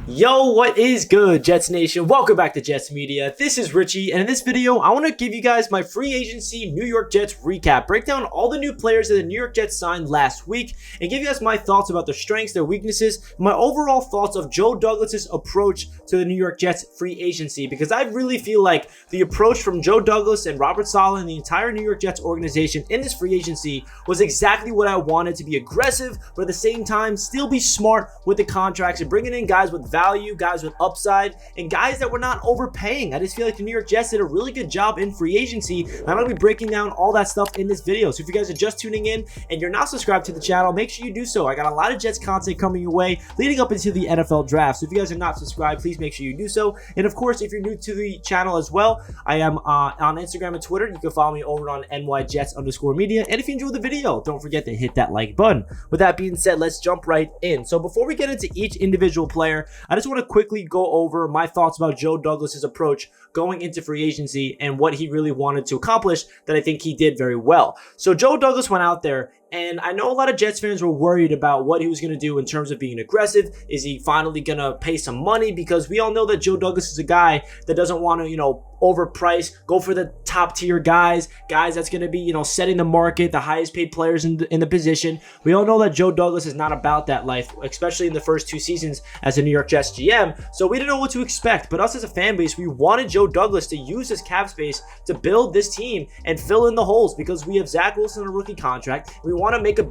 Yo, what is good, Jets Nation? Welcome back to Jets Media. This is Richie, and in this video, I want to give you guys my free agency New York Jets recap, break down all the new players that the New York Jets signed last week, and give you guys my thoughts about their strengths, their weaknesses, my overall thoughts of Joe Douglas's approach to the New York Jets free agency, because I really feel like the approach from Joe Douglas and Robert Saleh and the entire New York Jets organization in this free agency was exactly what I wanted: to be aggressive, but at the same time, still be smart with the contracts and bringing in guys with value, guys with upside, and guys that were not overpaying. I just feel like the New York Jets did a really good job in free agency, and I'm going to be breaking down all that stuff in this video. So if you guys are just tuning in and you're not subscribed to the channel, make sure you do so. I got a lot of Jets content coming your way leading up into the NFL draft. So if you guys are not subscribed, please make sure you do so. And of course, if you're new to the channel as well, I am on Instagram and Twitter. You can follow me over on NYJets_media. And if you enjoyed the video, don't forget to hit that like button. With that being said, let's jump right in. So before we get into each individual player, I just want to quickly go over my thoughts about Joe Douglas's approach going into free agency and what he really wanted to accomplish that I think he did very well. So Joe Douglas went out there, and I know a lot of Jets fans were worried about what he was going to do in terms of being aggressive. Is he finally going to pay some money? Because we all know that Joe Douglas is a guy that doesn't want to, overprice, go for the top tier guys that's going to be, setting the market, the highest paid players in the position. We all know that Joe Douglas is not about that life, especially in the first two seasons as a New York Jets GM. So we didn't know what to expect, but us as a fan base, we wanted Joe Douglas to use his cap space to build this team and fill in the holes, because we have Zach Wilson on a rookie contract. We want to make a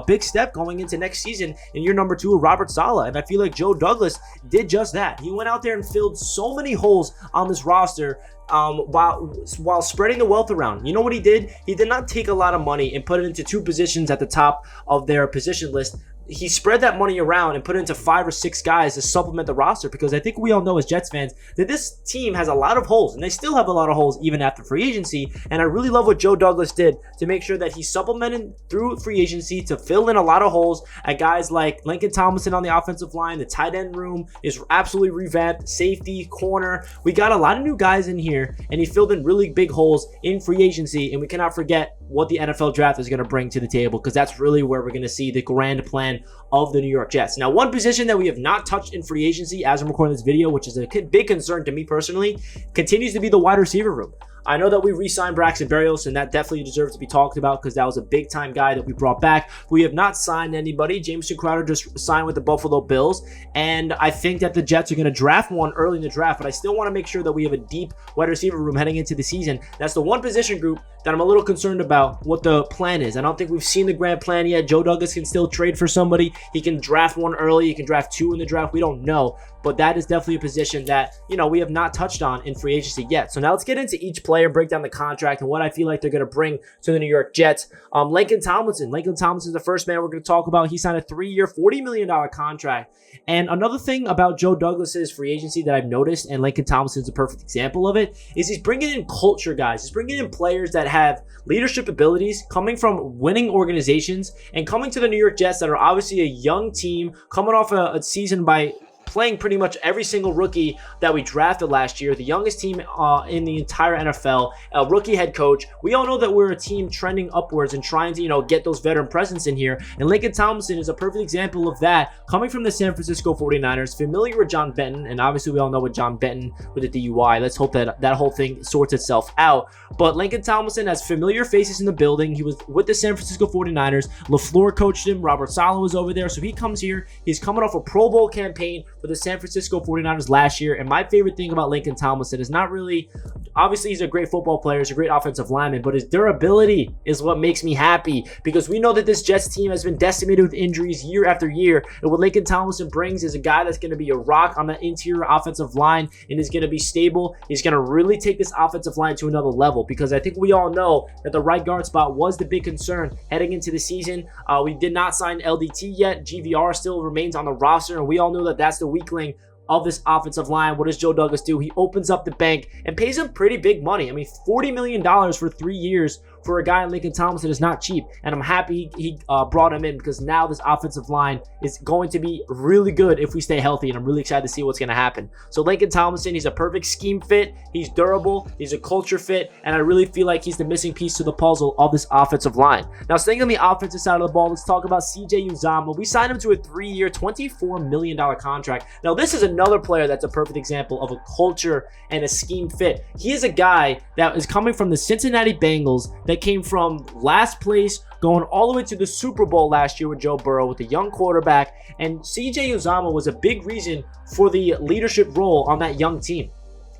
big step going into next season in year number 2 of Robert Saleh, and I feel like Joe Douglas did just that. He went out there and filled so many holes on this roster while spreading the wealth around. You know what he did? He did not take a lot of money and put it into 2 positions at the top of their position list. He spread that money around and put it into 5 or 6 guys to supplement the roster, because I think we all know as Jets fans that this team has a lot of holes, and they still have a lot of holes even after free agency. And I really love what Joe Douglas did to make sure that he supplemented through free agency to fill in a lot of holes at guys like Laken Tomlinson on the offensive line. The tight end room is absolutely revamped. Safety, corner. We got a lot of new guys in here, and he filled in really big holes in free agency. And we cannot forget what the NFL draft is going to bring to the table, because that's really where we're going to see the grand plan of the New York Jets. Now, one position that we have not touched in free agency as I'm recording this video, which is a big concern to me personally, continues to be the wide receiver room. I know that we re-signed Braxton Berrios, and that definitely deserves to be talked about, because that was a big-time guy that we brought back. We have not signed anybody. Jameson Crowder just signed with the Buffalo Bills, and I think that the Jets are going to draft one early in the draft, but I still want to make sure that we have a deep wide receiver room heading into the season. That's the one position group that I'm a little concerned about what the plan is. I don't think we've seen the grand plan yet. Joe Douglas can still trade for somebody. He can draft one early. He can draft 2 in the draft. We don't know. But that is definitely a position that, we have not touched on in free agency yet. So now let's get into each player, break down the contract and what I feel like they're going to bring to the New York Jets. Laken Tomlinson. Laken Tomlinson is the first man we're going to talk about. He signed a 3-year, $40 million contract. And another thing about Joe Douglas's free agency that I've noticed, and Laken Tomlinson is a perfect example of it, is he's bringing in culture guys. He's bringing in players that have leadership abilities, coming from winning organizations, and coming to the New York Jets that are obviously a young team, coming off a season by playing pretty much every single rookie that we drafted last year, the youngest team in the entire NFL, a rookie head coach. We all know that we're a team trending upwards and trying to, get those veteran presence in here. And Laken Tomlinson is a perfect example of that, coming from the San Francisco 49ers, familiar with John Benton, and obviously we all know what John Benton with the DUI. Let's hope that that whole thing sorts itself out. But Laken Tomlinson has familiar faces in the building. He was with the San Francisco 49ers. LaFleur coached him. Robert Saleh was over there. So he comes here. He's coming off a Pro Bowl campaign for the San Francisco 49ers last year. And my favorite thing about Laken Tomlinson is not really, obviously he's a great football player, he's a great offensive lineman, but his durability is what makes me happy, because we know that this Jets team has been decimated with injuries year after year. And what Laken Tomlinson brings is a guy that's going to be a rock on the interior offensive line and is going to be stable. He's going to really take this offensive line to another level, because I think we all know that the right guard spot was the big concern heading into the season. We did not sign LDT yet. GVR still remains on the roster, and we all know that that's the weak link of this offensive line. What does Joe Douglas do? He opens up the bank and pays him pretty big money. I mean, $40 million for 3 years for a guy in Laken Tomlinson is not cheap, and I'm happy he brought him in, because now this offensive line is going to be really good if we stay healthy, and I'm really excited to see what's going to happen. So Laken Tomlinson, he's a perfect scheme fit, he's durable, he's a culture fit, and I really feel like he's the missing piece to the puzzle of this offensive line. Now, staying on the offensive side of the ball, let's talk about CJ Uzomah. We signed him to a 3-year, $24 million contract. Now, this is another player that's a perfect example of a culture and a scheme fit. He is a guy that is coming from the Cincinnati Bengals that came from last place, going all the way to the Super Bowl last year with Joe Burrow with a young quarterback, and CJ Uzomah was a big reason for the leadership role on that young team.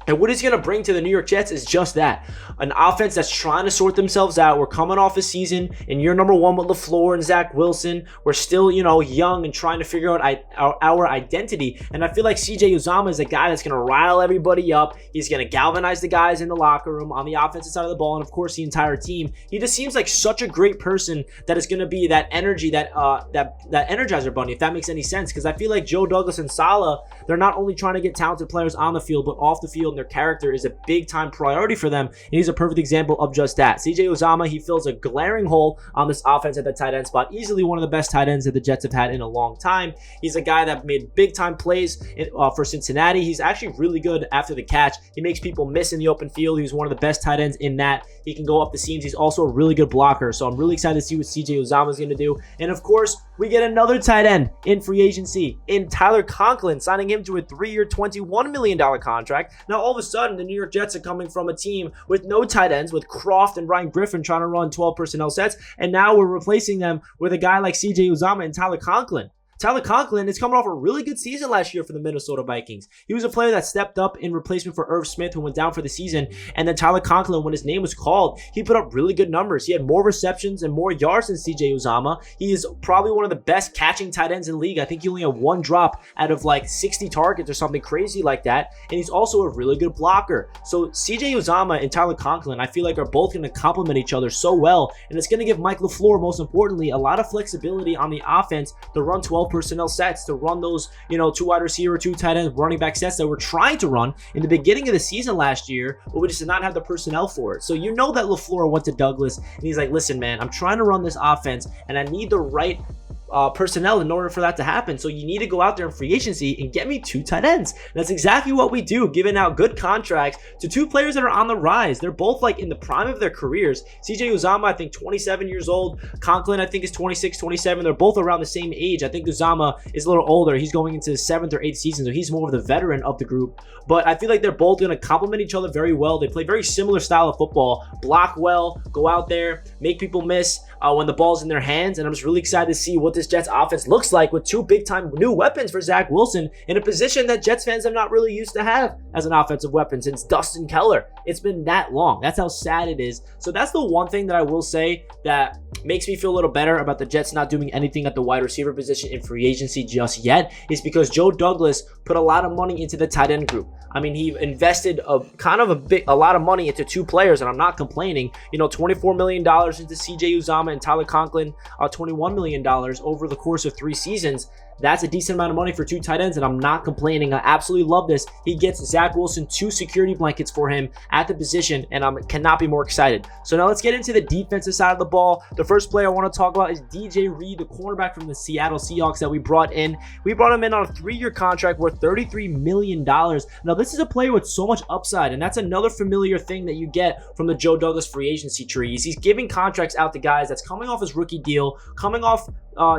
And what he's going to bring to the New York Jets is just that. An offense that's trying to sort themselves out. We're coming off a season in year number 1 with LaFleur and Zach Wilson. We're still, young and trying to figure out our identity. And I feel like CJ Uzomah is a guy that's going to rile everybody up. He's going to galvanize the guys in the locker room on the offensive side of the ball, and of course the entire team. He just seems like such a great person that is going to be that energy, that energizer bunny, if that makes any sense. Because I feel like Joe Douglas and Saleh, they're not only trying to get talented players on the field, but off the field. Their character is a big time priority for them, and he's a perfect example of just that. CJ Uzomah, he fills a glaring hole on this offense at the tight end spot. Easily one of the best tight ends that the Jets have had in a long time. He's a guy that made big time plays for Cincinnati. He's actually really good after the catch. He makes people miss in the open field. He's one of the best tight ends in that. He can go up the seams. He's also a really good blocker, so I'm really excited to see what CJ Uzomah is going to do. And of course, we get another tight end in free agency in Tyler Conklin, signing him to a 3-year, $21 million contract. Now, all of a sudden, the New York Jets are coming from a team with no tight ends, with Croft and Ryan Griffin trying to run 12 personnel sets, and now we're replacing them with a guy like CJ Uzomah and Tyler Conklin. Tyler Conklin is coming off a really good season last year for the Minnesota Vikings. He was a player that stepped up in replacement for Irv Smith, who went down for the season. And then Tyler Conklin, when his name was called, he put up really good numbers. He had more receptions and more yards than CJ Uzomah. He is probably one of the best catching tight ends in the league. I think he only had 1 drop out of like 60 targets or something crazy like that. And he's also a really good blocker. So CJ Uzomah and Tyler Conklin, I feel like, are both going to complement each other so well. And it's going to give Mike LaFleur, most importantly, a lot of flexibility on the offense to run 12 personnel sets, to run those, 2 wide receiver, 2 tight end, running back sets that we're trying to run in the beginning of the season last year, but we just did not have the personnel for it. So that LaFleur went to Douglas and he's like, listen, man, I'm trying to run this offense and I need the right personnel in order for that to happen. So you need to go out there in free agency and get me 2 tight ends. And that's exactly what we do, giving out good contracts to 2 players that are on the rise. They're both like in the prime of their careers. CJ Uzomah, I think 27 years old. Conklin, I think, is 26, 27. They're both around the same age. I think Uzomah is a little older. He's going into his 7th or 8th season, so he's more of the veteran of the group. But I feel like they're both going to complement each other very well. They play very similar style of football. Block well, go out there, make people miss when the ball's in their hands. And I'm just really excited to see what this Jets offense looks like with 2 big-time new weapons for Zach Wilson in a position that Jets fans have not really used to have as an offensive weapon since Dustin Keller. It's been that long. That's how sad it is. So that's the one thing that I will say that makes me feel a little better about the Jets not doing anything at the wide receiver position in free agency just yet, is because Joe Douglas put a lot of money into the tight end group. I mean, he invested a lot of money into 2 players, and I'm not complaining. $24 million into CJ Uzomah and Tyler Conklin, $21 million over the course of 3 seasons. That's a decent amount of money for 2 tight ends, and I'm not complaining. I absolutely love this. He gets Zach Wilson 2 security blankets for him at the position, and I cannot be more excited. So now let's get into the defensive side of the ball. The first player I want to talk about is DJ Reed, the cornerback from the Seattle Seahawks that we brought in. We brought him in on a 3-year contract worth $33 million. Now, this is a player with so much upside, and that's another familiar thing that you get from the Joe Douglas free agency trees. He's giving contracts out to guys that's coming off his rookie deal, coming off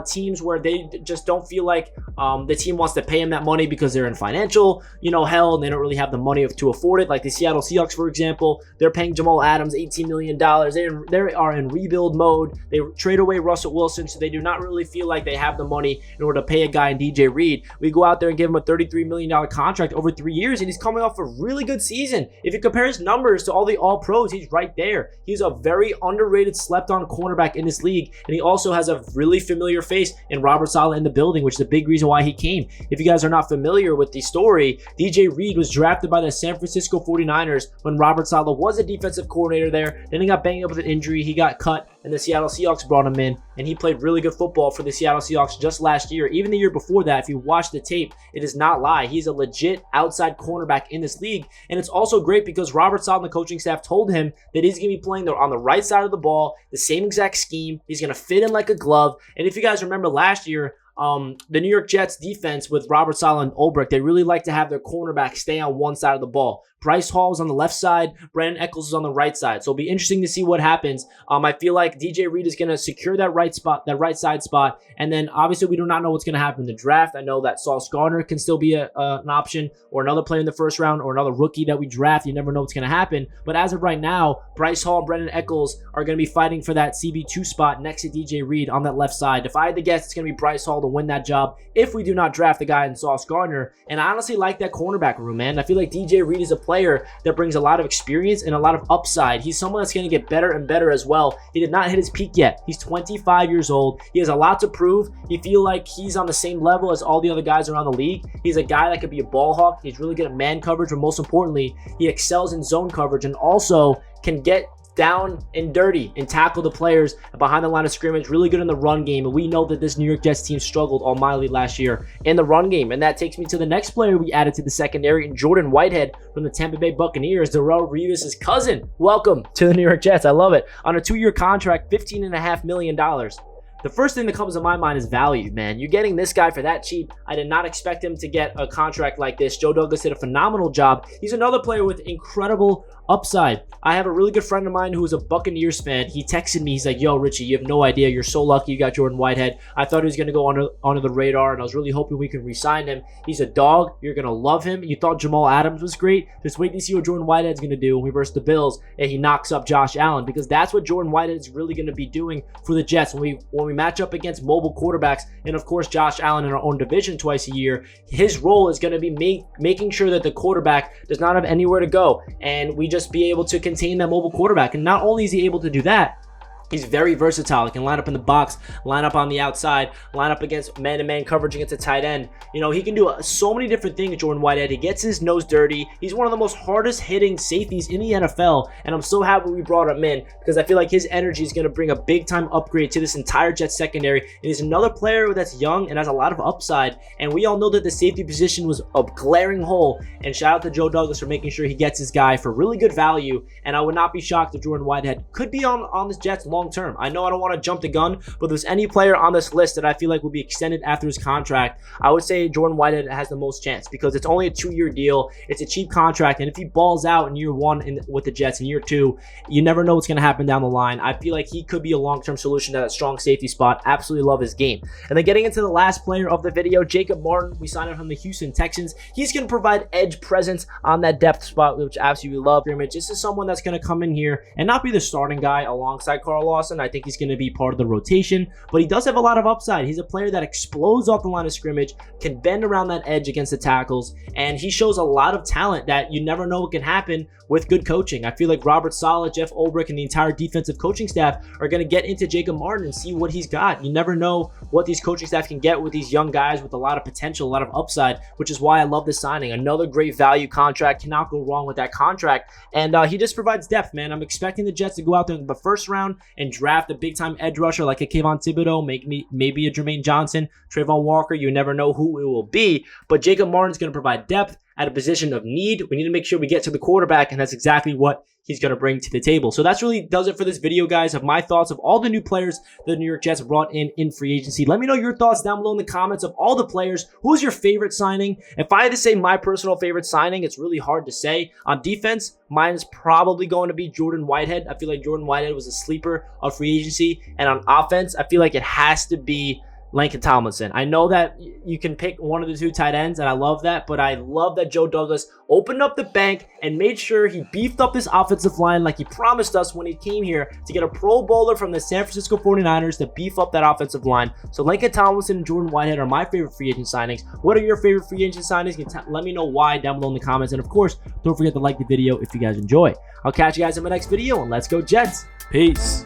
teams where they just don't feel like the team wants to pay him that money because they're in financial, hell, and they don't really have the money to afford it. Like the Seattle Seahawks, for example, they're paying Jamal Adams $18 million. They are in rebuild mode. They trade away Russell Wilson, so they do not really feel like they have the money in order to pay a guy in DJ Reed. We go out there and give him a $33 million contract over 3 years, and he's coming off a really good season. If you compare his numbers to all the All-Pros, he's right there. He's a very underrated, slept-on cornerback in this league, and he also has a really familiar face in Robert Saleh in the building, which which is a big reason why he came. If you guys are not familiar with the story, DJ Reed was drafted by the San Francisco 49ers when Robert Saleh was a defensive coordinator there. Then he got banged up with an injury. He got cut, and the Seattle Seahawks brought him in, and he played really good football for the Seattle Seahawks just last year. Even the year before that, if you watch the tape, it does not lie. He's a legit outside cornerback in this league, and it's also great because Robert Saleh and the coaching staff told him that he's going to be playing on the right side of the ball, the same exact scheme. He's going to fit in like a glove. And if you guys remember last year, the New York Jets defense with Robert Saleh and Ulbrich, they really like to have their cornerback stay on one side of the ball. Bryce Hall is on the left side, Brandon Echols is on the right side. So it'll be interesting to see what happens. I feel like DJ Reed is going to secure that right side spot. And then obviously we do not know what's going to happen in the draft. I know that Sauce Gardner can still be an option, or another player in the first round, or another rookie that we draft. You never know what's going to happen. But as of right now, Bryce Hall and Brandon Echols are going to be fighting for that CB2 spot next to DJ Reed on that left side. If I had to guess, it's going to be Bryce Hall to win that job if we do not draft the guy in Sauce Gardner. And I honestly like that cornerback room, man. I feel like DJ Reed is a player that brings a lot of experience and a lot of upside. He's someone that's going to get better and better as well. He did not hit his peak yet. He's 25 years old. He has a lot to prove. You feel like he's on the same level as all the other guys around the league. He's a guy that could be a ball hawk. He's really good at man coverage, but most importantly, he excels in zone coverage and also can get down and dirty and tackle the players behind the line of scrimmage. Really good in the run game, and we know that this New York Jets team struggled all mightily last year in the run game. And that takes me to the next player we added to the secondary, Jordan Whitehead from the Tampa Bay Buccaneers, Darrelle Revis' cousin. Welcome to the New York Jets. I love it. On a 2-year contract, $15.5 million. The first thing that comes to my mind is value, man. You're getting this guy for that cheap. I did not expect him to get a contract like this. Joe Douglas did a phenomenal job. He's another player with incredible upside. I have a really good friend of mine who is a Buccaneers fan. He texted me. He's like, yo, Richie, you have no idea. You're so lucky you got Jordan Whitehead. I thought he was going to go under the radar, and I was really hoping we could re-sign him. He's a dog. You're going to love him. You thought Jamal Adams was great. Just wait to see what Jordan Whitehead's going to do when we versus the Bills and he knocks up Josh Allen, because that's what Jordan Whitehead is really going to be doing for the Jets when we match up against mobile quarterbacks, and of course Josh Allen in our own division twice a year. His role is going to be making sure that the quarterback does not have anywhere to go, and we just be able to contain that mobile quarterback. And not only is he able to do that, he's very versatile. He can line up in the box, line up on the outside, line up against man-to-man coverage against a tight end. You know, he can do so many different things, Jordan Whitehead. He gets his nose dirty. He's one of the most hardest-hitting safeties in the NFL, and I'm so happy we brought him in because I feel like his energy is going to bring a big-time upgrade to this entire Jets secondary. And he's another player that's young and has a lot of upside, and we all know that the safety position was a glaring hole, and shout out to Joe Douglas for making sure he gets his guy for really good value. And I would not be shocked if Jordan Whitehead could be on the Jets long term. I know I don't want to jump the gun, but if there's any player on this list that I feel like will be extended after his contract, I would say Jordan Whitehead has the most chance because it's only a 2-year deal. It's a cheap contract, and if he balls out in year 1 with the Jets, in year 2, you never know what's going to happen down the line. I feel like he could be a long-term solution to that strong safety spot. Absolutely love his game. And then getting into the last player of the video, Jacob Martin. We signed him from the Houston Texans. He's going to provide edge presence on that depth spot, which I absolutely love. This is someone that's going to come in here and not be the starting guy alongside Carl Lawson. I think he's going to be part of the rotation, but he does have a lot of upside. He's a player that explodes off the line of scrimmage, can bend around that edge against the tackles, and he shows a lot of talent that you never know what can happen with good coaching. I feel like Robert Saleh, Jeff Ulbrich, and the entire defensive coaching staff are going to get into Jacob Martin and see what he's got. You never know what these coaching staff can get with these young guys with a lot of potential, a lot of upside, which is why I love this signing. Another great value contract. Cannot go wrong with that contract. And he just provides depth, man. I'm expecting the Jets to go out there in the first round and draft a big-time edge rusher like a Kayvon Thibodeau, maybe a Jermaine Johnson, Trayvon Walker. You never know who it will be. But Jacob Martin's going to provide depth at a position of need. We need to make sure we get to the quarterback, and that's exactly what he's going to bring to the table. So that's really does it for this video, guys, of my thoughts of all the new players the New York Jets brought in free agency. Let me know your thoughts down below in the comments of all the players. Who's your favorite signing? If I had to say my personal favorite signing, it's really hard to say. On defense, mine is probably going to be Jordan Whitehead. I feel like Jordan Whitehead was a sleeper of free agency. And on offense, I feel like it has to be Laken Tomlinson. I know that you can pick one of the 2 tight ends, and I love that, but I love that Joe Douglas opened up the bank and made sure he beefed up this offensive line like he promised us when he came here to get a Pro Bowler from the San Francisco 49ers to beef up that offensive line. So Laken Tomlinson and Jordan Whitehead are my favorite free agent signings. What are your favorite free agent signings? Let me know why down below in the comments. And of course, don't forget to like the video if you guys enjoy. I'll catch you guys in my next video, and let's go Jets. Peace.